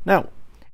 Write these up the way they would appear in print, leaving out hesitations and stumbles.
Now,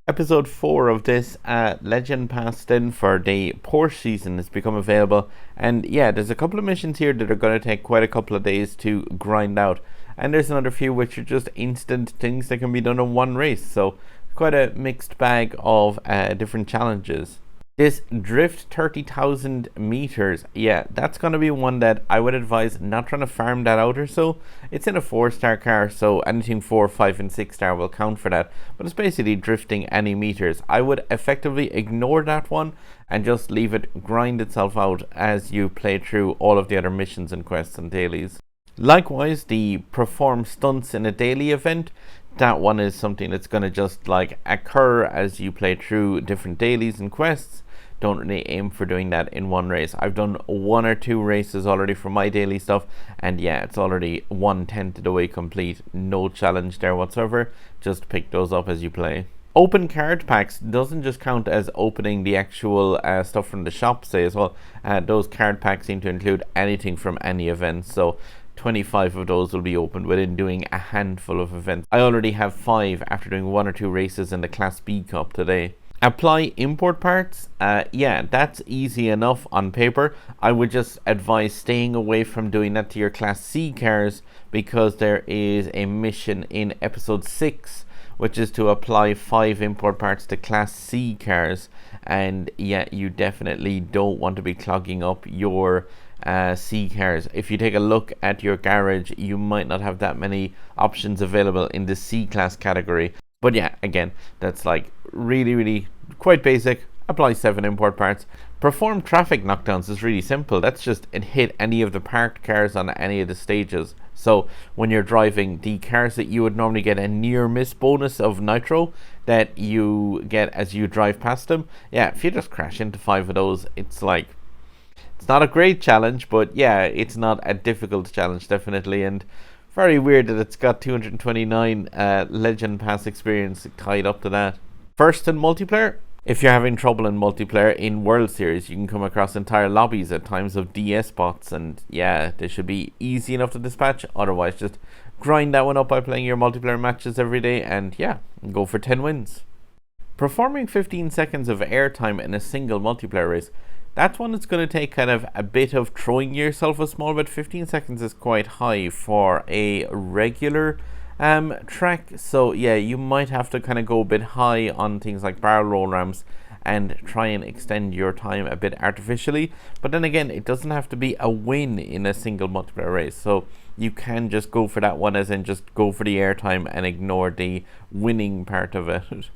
episode 4 of this Legend Pass then for the Porsche season has become available, and yeah, there's a couple of missions here that are going to take quite a couple of days to grind out, and there's another few which are just instant things that can be done in one race, so quite a mixed bag of different challenges. This drift 30,000 meters, yeah, that's going to be one that I would advise not trying to farm that out or so. It's in a 4-star car, so anything 4, 5, and 6-star will count for that. But it's basically drifting any meters. I would effectively ignore that one and just leave it grind itself out as you play through all of the other missions and quests and dailies. Likewise, the perform stunts in a daily event, that one is something that's going to just like occur as you play through different dailies and quests. Don't really aim for doing that in one race. I've done 1 or 2 races already for my daily stuff, and yeah, it's already 1/10 of the way complete. No challenge there whatsoever. Just pick those up as you play. Open card packs doesn't just count as opening the actual stuff from the shop, say as well. Those card packs seem to include anything from any event, so 25 of those will be opened within doing a handful of events. I already have 5 after doing 1 or 2 races in the Class B Cup today. Apply import parts, yeah, that's easy enough on paper. I would just advise staying away from doing that to your Class C cars, because there is a mission in episode 6 which is to apply 5 import parts to Class C cars, and yeah, you definitely don't want to be clogging up your C cars. If you take a look at your garage, you might not have that many options available in the C class category. But yeah, again, that's like really quite basic. Apply 7 import parts. Perform traffic knockdowns is really simple. That's just hit any of the parked cars on any of the stages. So when you're driving, the cars that you would normally get a near miss bonus of nitro that you get as you drive past them, yeah, if you just crash into 5 of those, it's like, it's not a great challenge, but yeah, it's not a difficult challenge definitely. And very weird that it's got 229 Legend Pass experience tied up to that. First in multiplayer, if you're having trouble in multiplayer in World Series, you can come across entire lobbies at times of DS bots, and yeah, they should be easy enough to dispatch. Otherwise, just grind that one up by playing your multiplayer matches every day, and yeah, go for 10 wins. Performing 15 seconds of airtime in a single multiplayer race, that's one that's going to take kind of a bit of throwing yourself a small bit. 15 seconds is quite high for a regular track, so yeah, you might have to kind of go a bit high on things like barrel roll ramps and try and extend your time a bit artificially. But then again, it doesn't have to be a win in a single multiplayer race, so you can just go for that one, as in just go for the airtime and ignore the winning part of it.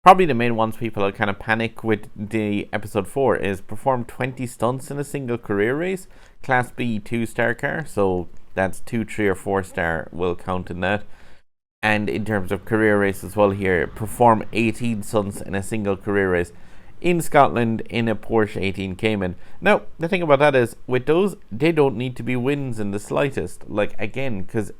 Probably the main ones people kind of panic with the episode 4 is perform 20 stunts in a single career race. Class B 2-star car, so that's 2, 3, or 4-star will count in that. And in terms of career race as well here, perform 18 stunts in a single career race in Scotland in a Porsche 18 Cayman. Now, the thing about that is, with those, they don't need to be wins in the slightest. Like, again, because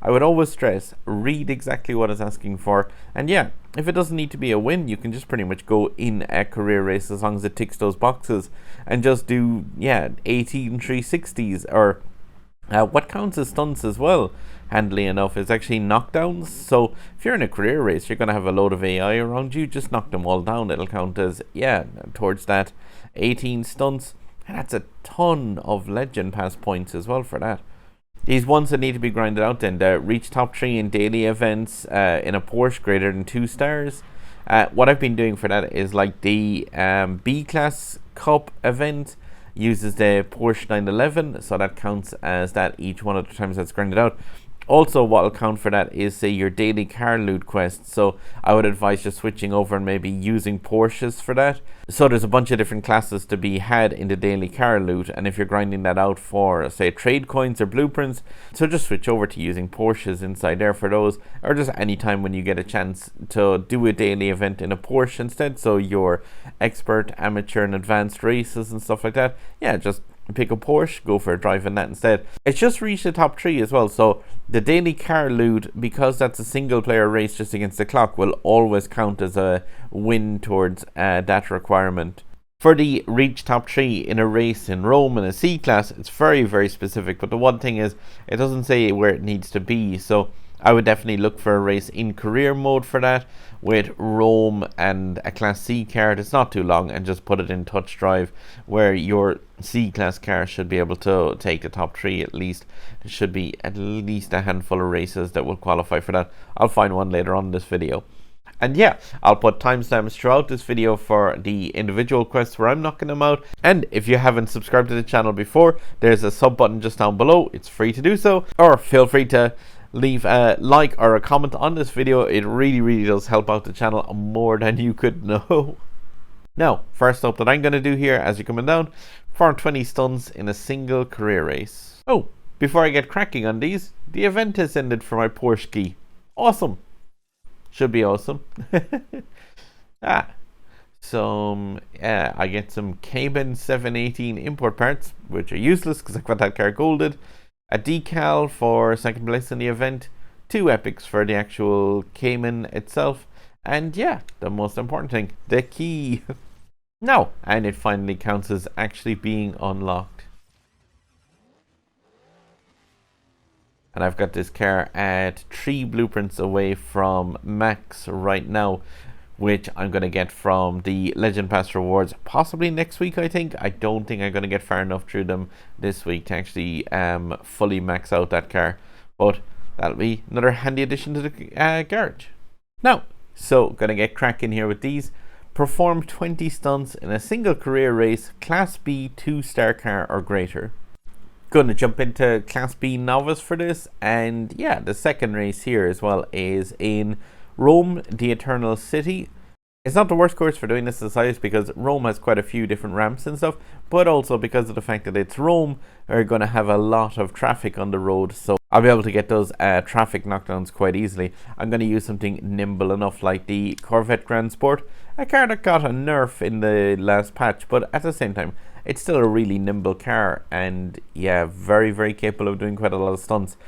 I would always stress, read exactly what it's asking for. And yeah, if it doesn't need to be a win, you can just pretty much go in a career race as long as it ticks those boxes and just do, yeah, 18 360s, or what counts as stunts as well, handily enough, is actually knockdowns. So if you're in a career race, you're going to have a load of AI around you. Just knock them all down. It'll count as, yeah, towards that 18 stunts. And that's a ton of Legend Pass points as well for that. These ones that need to be grinded out then, the reach top 3 in daily events in a Porsche greater than 2 stars. What I've been doing for that is like the B-Class Cup event uses the Porsche 911, so that counts as that each one of the times that's grinded out. Also, what will count for that is, say, your daily car loot quest. So I would advise just switching over and maybe using Porsches for that. So there's a bunch of different classes to be had in the daily car loot, and if you're grinding that out for, say, trade coins or blueprints, so just switch over to using Porsches inside there for those, or just any time when you get a chance to do a daily event in a Porsche instead. So your expert, amateur, and advanced races and stuff like that, yeah, just pick a Porsche, go for a drive in that instead. It's just reached the top 3 as well, so the daily car loot, because that's a single player race just against the clock, will always count as a win towards that requirement. For the reach top 3 in a race in Rome in a C class, it's very specific, but the one thing is, it doesn't say where it needs to be. So I would definitely look for a race in career mode for that, with Rome and a Class C car that's not too long, and just put it in touch drive, where your C class car should be able to take the top 3 at least. There should be at least a handful of races that will qualify for that. I'll find one later on in this video. And yeah, I'll put timestamps throughout this video for the individual quests where I'm knocking them out. And if you haven't subscribed to the channel before, there's a sub button just down below. It's free to do so. Or feel free to leave a like or a comment on this video. It really does help out the channel more than you could know. Now, first up that I'm going to do here, as you're coming down, 420 stunts in a single career race. Oh, before I get cracking on these, the event has ended for my Porsche key. Awesome. Should be awesome. I get some Cayman 718 import parts, which are useless because I got that car golded. A decal for second place in the event. 2 epics for the actual Cayman itself. And yeah, the most important thing, the key. Now, and it finally counts as actually being unlocked. And I've got this car at 3 blueprints away from max right now, which I'm going to get from the Legend Pass rewards possibly next week, I think. I don't think I'm going to get far enough through them this week to actually fully max out that car. But that'll be another handy addition to the garage. Now, so going to get cracking here with these. Perform 20 stunts in a single career race, Class B 2-star car or greater. Gonna jump into Class B novice for this, and yeah, the second race here as well is in Rome, the Eternal City. It's not the worst course for doing this exercise because Rome has quite a few different ramps and stuff, but also because of the fact that it's Rome, we're going to have a lot of traffic on the road, so I'll be able to get those traffic knockdowns quite easily. I'm going to use something nimble enough like the Corvette Grand Sport, a car that got a nerf in the last patch, but at the same time, it's still a really nimble car, and yeah, very capable of doing quite a lot of stunts.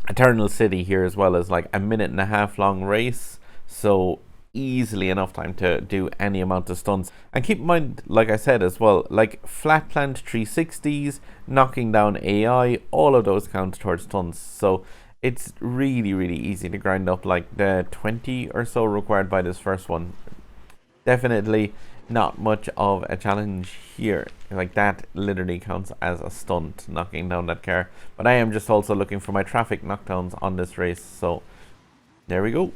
Eternal City here as well is like a 1.5-minute long race, so easily enough time to do any amount of stunts. And keep in mind, like I said as well, like flat plant 360s, knocking down AI, all of those count towards stunts, so it's really easy to grind up. Like the 20 or so required by this first one, definitely not much of a challenge here. Like that literally counts as a stunt, knocking down that car. But I am just also looking for my traffic knockdowns on this race, so there we go.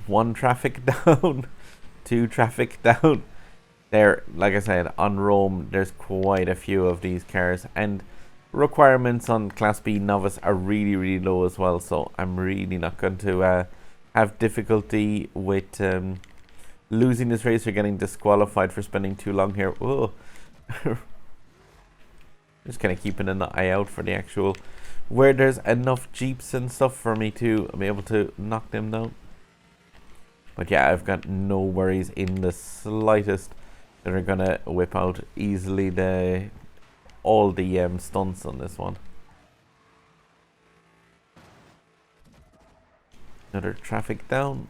1 traffic down, 2 traffic down. There, like I said, on Rome there's quite a few of these cars, and requirements on Class B novice are really low as well, so I'm really not going to have difficulty with losing this race or getting disqualified for spending too long here. Whoa. Just kind of keeping an eye out for the actual where there's enough jeeps and stuff for me to be able to knock them down. But yeah, I've got no worries in the slightest that are gonna whip out easily all the stunts on this one. Another traffic down.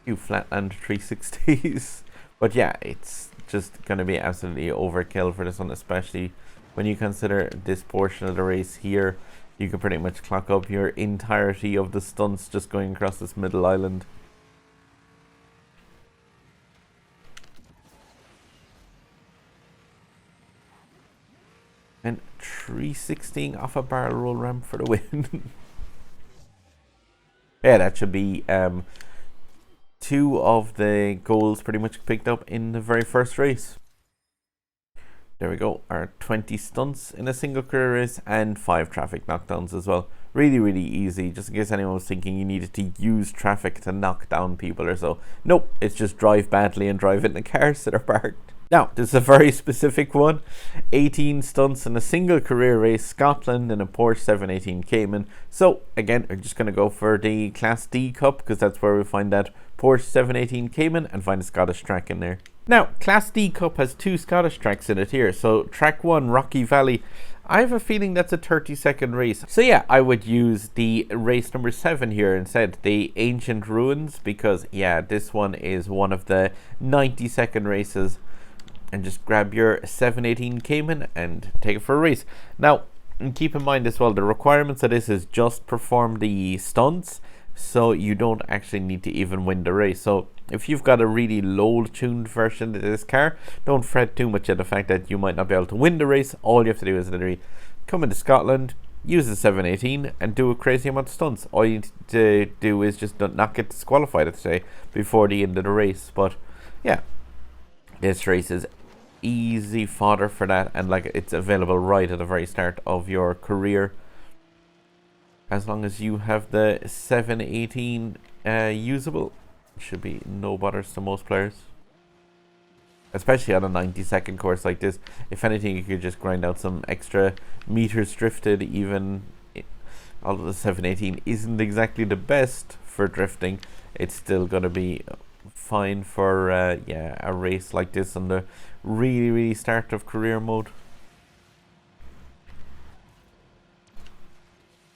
Few flatland 360s. But yeah, it's just gonna be absolutely overkill for this one, especially when you consider this portion of the race here. You can pretty much clock up your entirety of the stunts just going across this middle island. And 316 off a barrel roll ramp for the win. Yeah, that should be 2 of the goals pretty much picked up in the very first race. There we go, our 20 stunts in a single career race and 5 traffic knockdowns as well. Really easy, just in case anyone was thinking you needed to use traffic to knock down people or so. Nope, it's just drive badly and drive into cars that are parked. Now, this is a very specific one. 18 stunts in a single career race, Scotland in a Porsche 718 Cayman. So, again, we're just going to go for the Class D Cup because that's where we find that Porsche 718 Cayman and find a Scottish track in there. Now, Class D Cup has 2 Scottish tracks in it here. So, track 1, Rocky Valley. I have a feeling that's a 30-second race. So yeah, I would use the race number 7 here instead, the Ancient Ruins, because yeah, this one is one of the 90-second races. And just grab your 718 Cayman and take it for a race. Now, and keep in mind as well, the requirements of this is just perform the stunts, so you don't actually need to even win the race. So if you've got a really low tuned version of this car, don't fret too much at the fact that you might not be able to win the race. All you have to do is literally come into Scotland, use the 718 and do a crazy amount of stunts. All you need to do is just not get disqualified, let's say, before the end of the race. But yeah, this race is easy fodder for that, and like it's available right at the very start of your career, as long as you have the 718 usable. Should be no bothers to most players, especially on a 90-second course like this. If anything, you could just grind out some extra meters drifted. Even although the 718 isn't exactly the best for drifting, it's still gonna be fine for a race like this on the really start of career mode.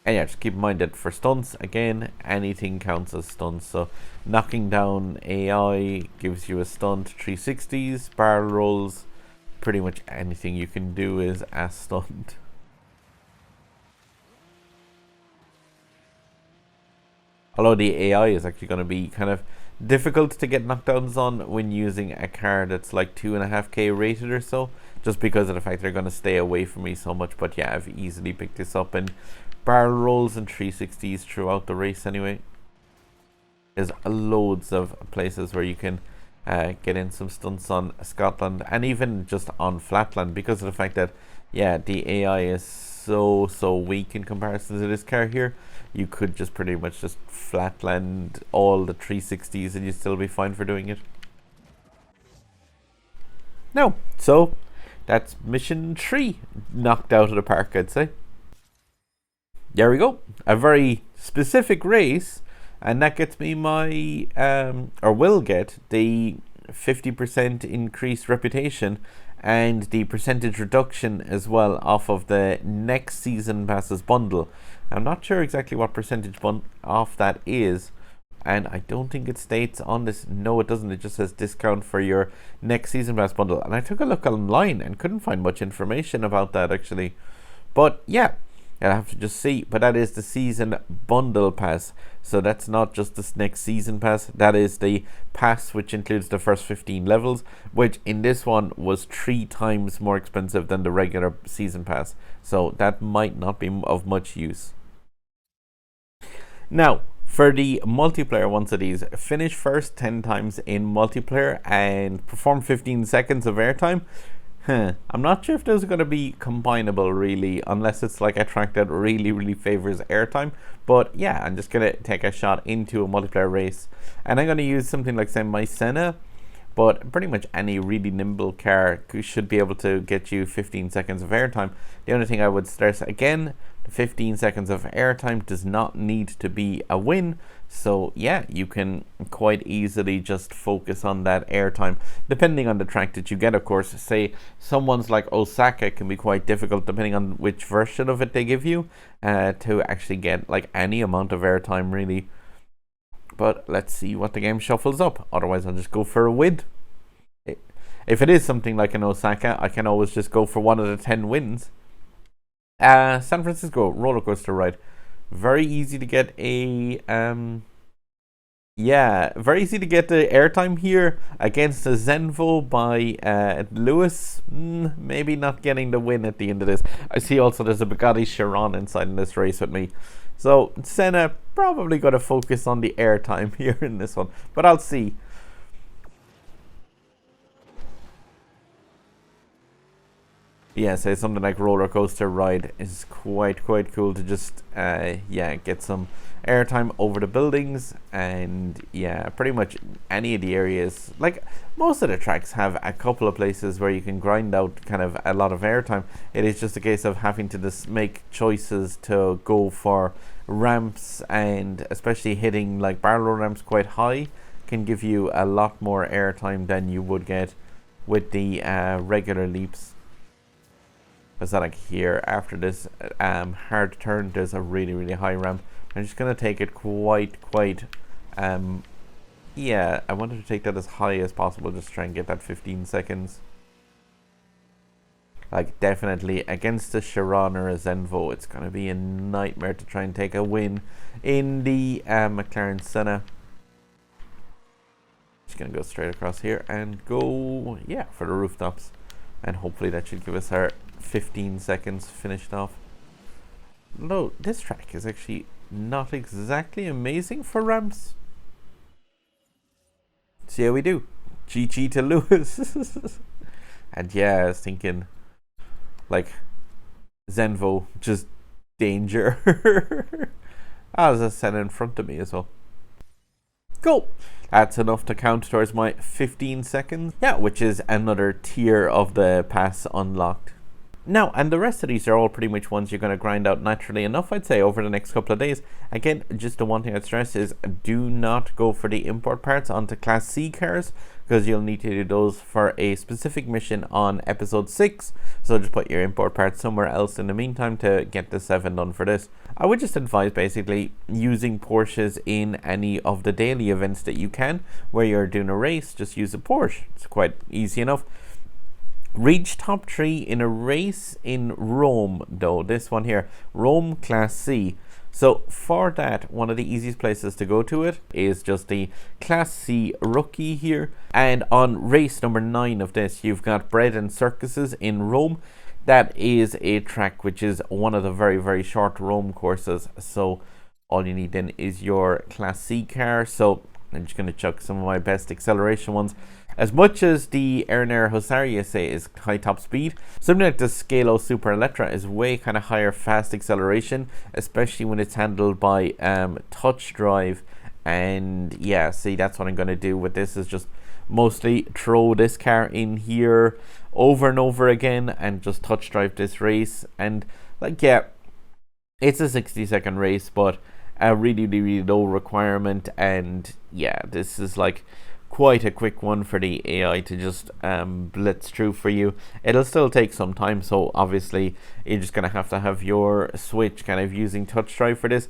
And yeah, just keep in mind that for stunts, again, anything counts as stunts. So knocking down AI gives you a stunt. 360s, barrel rolls, pretty much anything you can do is a stunt. Although the AI is actually going to be kind of difficult to get knockdowns on when using a car that's like 2.5k rated or so, just because of the fact they're going to stay away from me so much. But yeah, I've easily picked this up in barrel rolls and 360s throughout the race anyway. There's loads of places where you can get in some stunts on Scotland, and even just on flatland, because of the fact that yeah, the AI is so weak in comparison to this car here. You could just pretty much just flatland all the 360s and you'd still be fine for doing it. No, so that's mission 3 knocked out of the park, I'd say. There we go, a very specific race, and that gets me my or will get the 50% increased reputation and the percentage reduction as well off of the next season passes bundle. I'm not sure exactly what percentage off that is, and I don't think it states on this. No, it doesn't. It just says discount for your next season pass bundle, and I took a look online and couldn't find much information about that actually. But yeah, I'll have to just see. But that is the season bundle pass, so that's not just this next season pass. That is the pass which includes the first 15 levels, which in this one was 3 times more expensive than the regular season pass, so that might not be of much use. Now, for the multiplayer ones of these, finish first 10 times in multiplayer and perform 15 seconds of airtime. I'm not sure if those are going to be combinable really, unless it's like a track that really favors airtime. But yeah, I'm just going to take a shot into a multiplayer race, and I'm going to use something like, say, my Senna. But pretty much any really nimble car should be able to get you 15 seconds of airtime. The only thing I would stress again, the 15 seconds of airtime does not need to be a win. So yeah, you can quite easily just focus on that airtime, depending on the track that you get, of course. Say someone's like Osaka can be quite difficult depending on which version of it they give you to actually get like any amount of airtime really. But let's see what the game shuffles up. Otherwise, I'll just go for a win. If it is something like an Osaka, I can always just go for one of the 10 wins. San Francisco roller coaster ride. Very easy to get a very easy to get the airtime here against the Zenvo by Lewis. Maybe not getting the win at the end of this. I see also there's a Bugatti Chiron inside in this race with me. So Senna probably got to focus on the airtime here in this one, but I'll see. Yeah, say something like roller coaster ride is quite cool to just get some airtime over the buildings, and yeah, pretty much any of the areas. Like most of the tracks have a couple of places where you can grind out kind of a lot of airtime. It is just a case of having to just make choices to go for ramps, and especially hitting like barrel ramps quite high can give you a lot more airtime than you would get with the regular leaps. Is that like here after this hard turn, there's a really high ramp. I'm just gonna take it quite yeah, I wanted to take that as high as possible, just try and get that 15 seconds. Like, definitely against a Chiron or a Zenvo, it's going to be a nightmare to try and take a win in the McLaren Senna. Just going to go straight across here and go, yeah, for the rooftops. And hopefully that should give us our 15 seconds finished off. No, this track is actually not exactly amazing for ramps. See how we do. GG to Lewis. And yeah, I was thinking, like, Zenvo, just danger. There's a Senna in front of me as well. Cool. That's enough to count towards my 15 seconds. Yeah, which is another tier of the pass unlocked. Now, and the rest of these are all pretty much ones you're going to grind out naturally enough, I'd say, over the next couple of days. Again, just the one thing I'd stress is do not go for the import parts onto Class C cars, because you'll need to do those for a specific mission on episode 6. So just put your import parts somewhere else in the meantime to get the 7 done for this. I would just advise basically using Porsches in any of the daily events that you can. Where you're doing a race, just use a Porsche. It's quite easy enough. Reach top 3 in a race in Rome, though. This one here, Rome Class C. So for that, one of the easiest places to go to it is just the Class C rookie here. And on race number 9 of this, you've got Bread and Circuses in Rome. That is a track which is one of the very, very short Rome courses. So all you need then is your Class C car. So I'm just going to chuck some of my best acceleration ones. As much as the Erner Husaria say is high top speed, something like the Scalo Super Elettra is way kind of higher fast acceleration, especially when it's handled by touch drive. And yeah, see, that's what I'm going to do with this, is just mostly throw this car in here over and over again and just touch drive this race. And like, yeah, it's a 60-second race, but a really, really low requirement. And yeah, this is like quite a quick one for the AI to just blitz through for you. It'll still take some time, so obviously you're just going to have your Switch kind of using touch drive for this.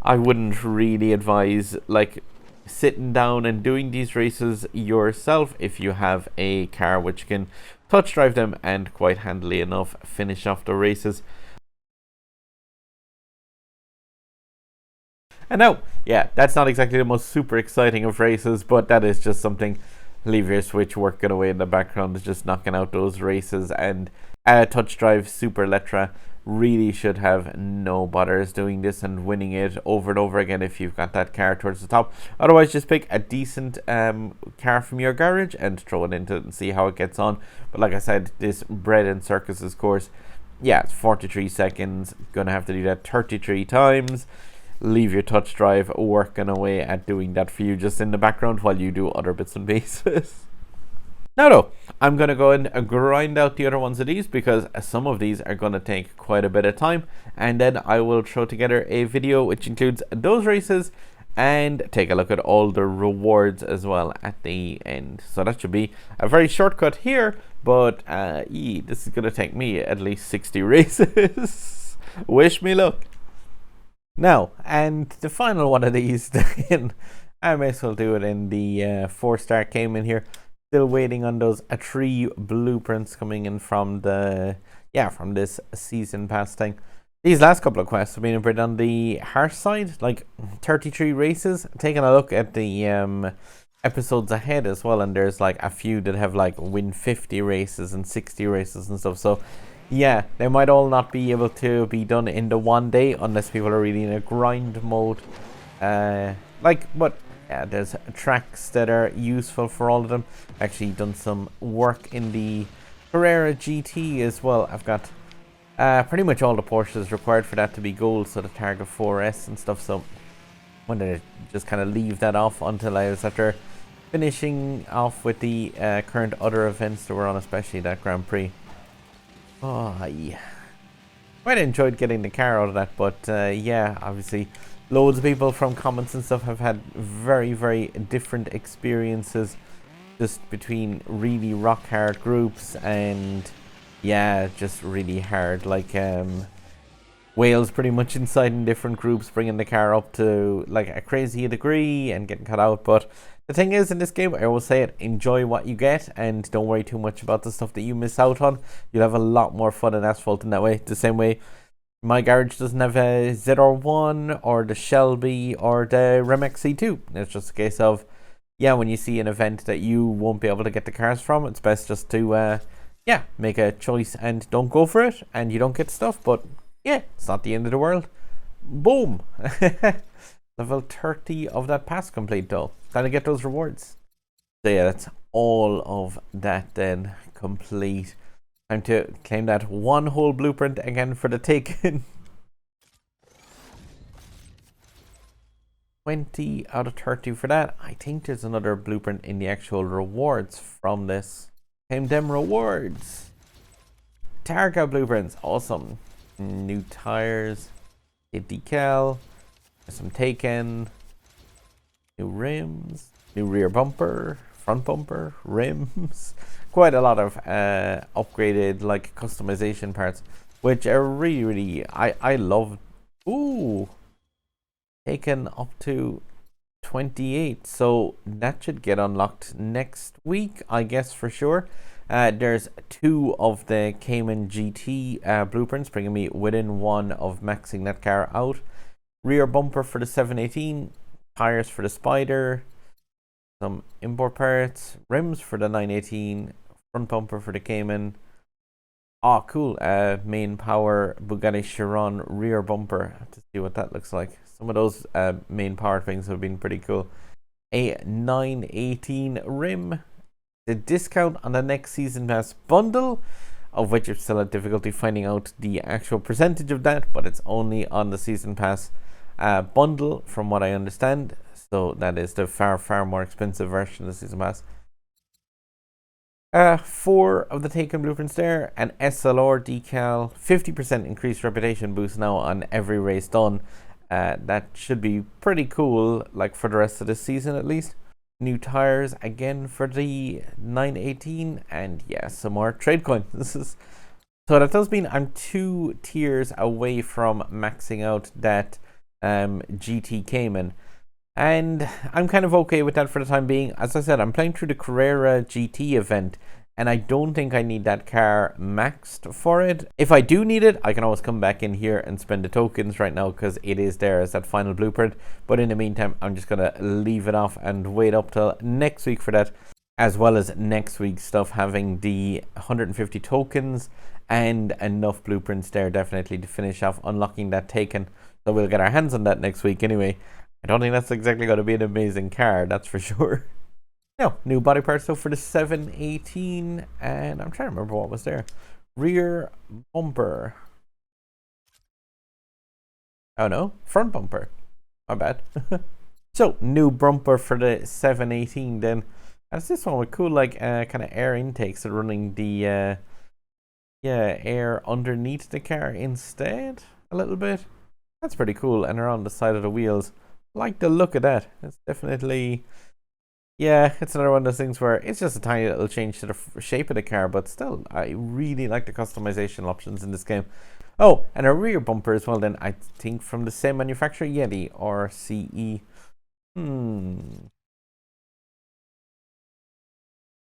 I wouldn't really advise like sitting down and doing these races yourself if you have a car which can touch drive them and quite handily enough finish off the races. And now, yeah, that's not exactly the most super exciting of races, but that is just something. Leave your Switch working away in the background, just knocking out those races. And touch drive Super Elettra really should have no bothers doing this and winning it over and over again if you've got that car towards the top. Otherwise, just pick a decent car from your garage and throw it into it and see how it gets on. But like I said, this Bread and Circuses course, yeah, it's 43 seconds. Gonna have to do that 33 times. Leave your touch drive working away at doing that for you just in the background while you do other bits and pieces. Now though, I'm going to go and grind out the other ones of these, because some of these are going to take quite a bit of time, and then I will throw together a video which includes those races and take a look at all the rewards as well at the end. So that should be a very shortcut here, but this is going to take me at least 60 races. Wish me luck. Now, and the final one of these, I may as well do it in the 4-star cayman here. Still waiting on those 3 blueprints coming in from the, from this season pass thing. These last couple of quests have been a bit on the harsh side, like 33 races. Taking a look at the episodes ahead as well, and there's like a few that have like win 50 races and 60 races and stuff. So yeah, they might all not be able to be done in the one day unless people are really in a grind mode. But yeah, there's tracks that are useful for all of them. Actually done some work in the Carrera GT as well. I've got pretty much all the Porsches required for that to be gold, so the Targa 4S and stuff. So I wanted to just kind of leave that off until I was after finishing off with the current other events that were on, especially that Grand Prix. Oh, yeah. Quite enjoyed getting the car out of that, but yeah, obviously loads of people from comments and stuff have had very, very different experiences just between really rock hard groups and yeah, just really hard, like Wales pretty much inside in different groups, bringing the car up to like a crazy degree and getting cut out. But The thing is, in this game, I always say it, enjoy what you get and don't worry too much about the stuff that you miss out on. You'll have a lot more fun in Asphalt in that way. The same way my garage doesn't have a ZR1 or the Shelby or the Remex C2. It's just a case of, yeah, when you see an event that you won't be able to get the cars from, it's best just to, yeah, make a choice and don't go for it, and you don't get stuff, but yeah, it's not the end of the world. Boom! Level 30 of that pass complete though. Gotta get those rewards. So yeah, that's all of that then complete. Time to claim that one whole blueprint again for the taken. 20 out of 30 for that. I think there's another blueprint in the actual rewards from this. Claim them rewards. Targa blueprints. Awesome. New tires. A decal. Some taken. New rims. New rear bumper. Front bumper. Rims. Quite a lot of upgraded like customization parts, which are really I love. Ooh, taken up to 28, so that should get unlocked next week, I guess, for sure. There's 2 of the Cayman GT blueprints, bringing me within 1 of maxing that car out. Rear bumper for the 718, tires for the Spyder, some import parts, rims for the 918, front bumper for the Cayman. Oh, cool. Main power Bugatti Chiron rear bumper. I have to see what that looks like. Some of those main power things have been pretty cool. A 918 rim. The discount on the next season pass bundle, of which you're still at difficulty finding out the actual percentage of that, but it's only on the season pass bundle from what I understand. So that is the far more expensive version of the season pass. 4 of the taken blueprints there. An SLR decal, 50% increased reputation boost now on every race done. That should be pretty cool, like for the rest of this season at least. New tires again for the 918, and yeah, some more trade coin. So that does mean I'm 2 tiers away from maxing out that GT Cayman. And I'm kind of okay with that for the time being. As I said, I'm playing through the Carrera GT event, and I don't think I need that car maxed for it. If I do need it, I can always come back in here and spend the tokens right now, because it is there as that final blueprint. But in the meantime, I'm just going to leave it off and wait up till next week for that, as well as next week's stuff having the 150 tokens and enough blueprints there definitely to finish off unlocking that taken. So we'll get our hands on that next week anyway. I don't think that's exactly going to be an amazing car, that's for sure. Now, new body parts though for the 718, and I'm trying to remember what was there. Rear bumper. Oh no, front bumper. My bad. So, new bumper for the 718 then. That's this one with cool like kind of air intakes that are running the air underneath the car instead a little bit. That's pretty cool, and they're on the side of the wheels. Like the look of that. It's definitely, yeah, it's another one of those things where it's just a tiny little change to the shape of the car, but still, I really like the customization options in this game. Oh, and a rear bumper as well then, I think from the same manufacturer, Yeti or CE.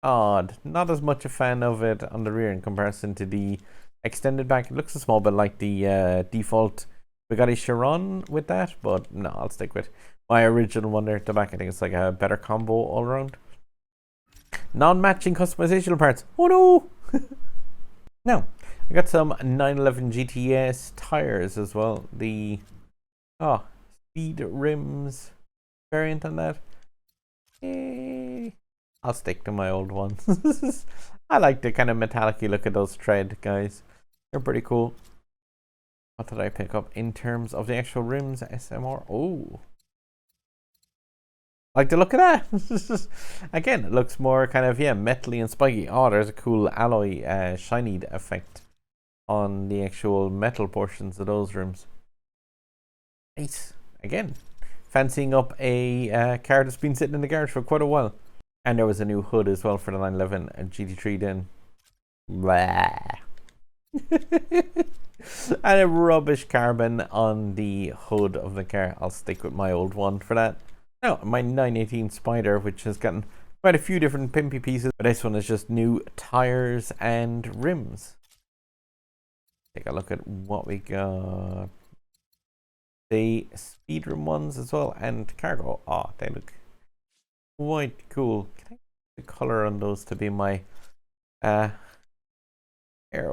Odd. Not as much a fan of it on the rear in comparison to the extended back. It looks a small bit like the default Bugatti Chiron with that, but no, I'll stick with my original one there at the back. I think it's like a better combo all around. Non-matching customizational parts. Oh no! Now, I got some 911 GTS tires as well. The speed rims variant on that. I'll stick to my old ones. I like the kind of metallic-y look of those tread guys. They're pretty cool. What did I pick up in terms of the actual rims? SMR. Oh, like the look of that. Again, it looks more kind of metally and spiky. Oh, there's a cool alloy shiny effect on the actual metal portions of those rims. Nice. Again, fancying up a car that's been sitting in the garage for quite a while. And there was a new hood as well for the 911 GT3 then. Blah. And a rubbish carbon on the hood of the car. I'll stick with my old one for that. Now, my 918 Spyder, which has gotten quite a few different pimpy pieces, but this one is just new tires and rims. Take a look at what we got. The speed rim ones as well, and cargo. Oh, they look quite cool. Can I get the color on those to be my there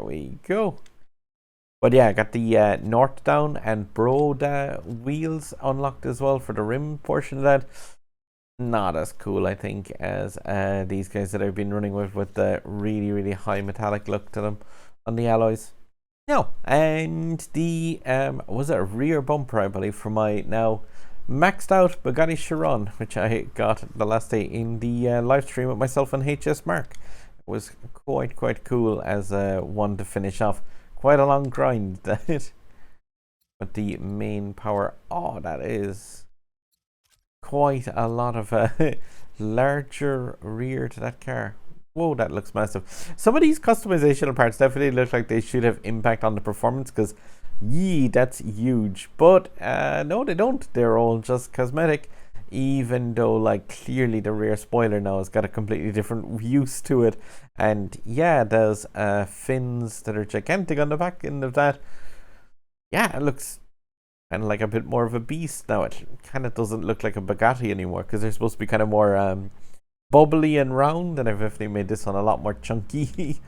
we go. But yeah, I got the north down and broad wheels unlocked as well for the rim portion of that. Not as cool, I think, as these guys that I've been running with the really, really high metallic look to them on the alloys. No, and the was it a rear bumper, I believe, for my now maxed out Bugatti Chiron, which I got the last day in the live stream with myself and HS Mark. It was quite cool as one to finish off. Quite a long grind, that. But the main power, oh, that is quite a lot of larger rear to that car. Whoa, that looks massive. Some of these customizational parts definitely look like they should have impact on the performance, because yee, that's huge. But no, they don't. They're all just cosmetic, even though like clearly the rear spoiler now has got a completely different use to it. And yeah, there's fins that are gigantic on the back end of that. Yeah, it looks kind of like a bit more of a beast now. It kind of doesn't look like a Bugatti anymore, because they're supposed to be kind of more bubbly and round, and I've definitely made this one a lot more chunky.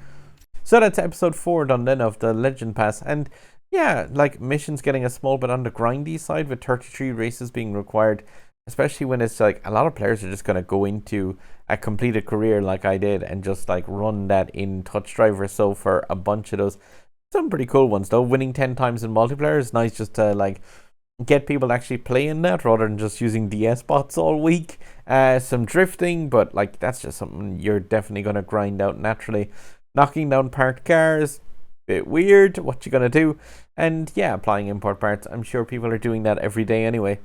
So that's episode 4 done then of the Legend Pass. And yeah, like missions getting a small bit on the grindy side, with 33 races being required, especially when it's like a lot of players are just going to go into a completed career like I did and just like run that in touch driver. So for a bunch of those, some pretty cool ones though. Winning 10 times in multiplayer is nice, just to like get people actually playing that rather than just using DS bots all week. Some drifting, but like that's just something you're definitely going to grind out naturally. Knocking down parked cars, bit weird, what you gonna do? And yeah, applying import parts, I'm sure people are doing that every day anyway.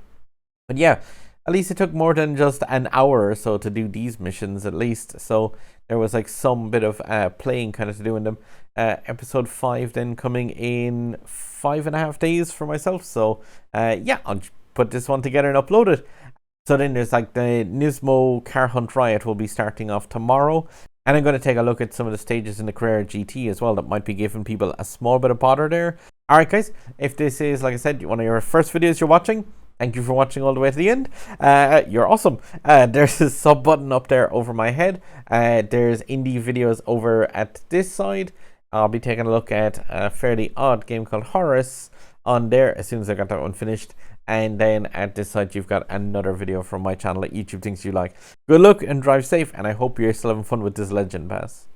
But yeah, at least it took more than just an hour or so to do these missions, at least. So there was like some bit of playing kind of to do in them. Episode 5 then coming in 5.5 days for myself. So yeah, I'll put this one together and upload it. So then there's like the Nismo Car Hunt Riot will be starting off tomorrow. And I'm going to take a look at some of the stages in the Carrera GT as well that might be giving people a small bit of bother there. Alright guys, if this is, like I said, one of your first videos you're watching, thank you for watching all the way to the end. You're awesome. There's a sub button up there over my head. There's indie videos over at this side. I'll be taking a look at a fairly odd game called Horus on there as soon as I got that one finished. And then at this side, you've got another video from my channel that YouTube thinks you like. Good luck and drive safe, and I hope you're still having fun with this Legend Pass.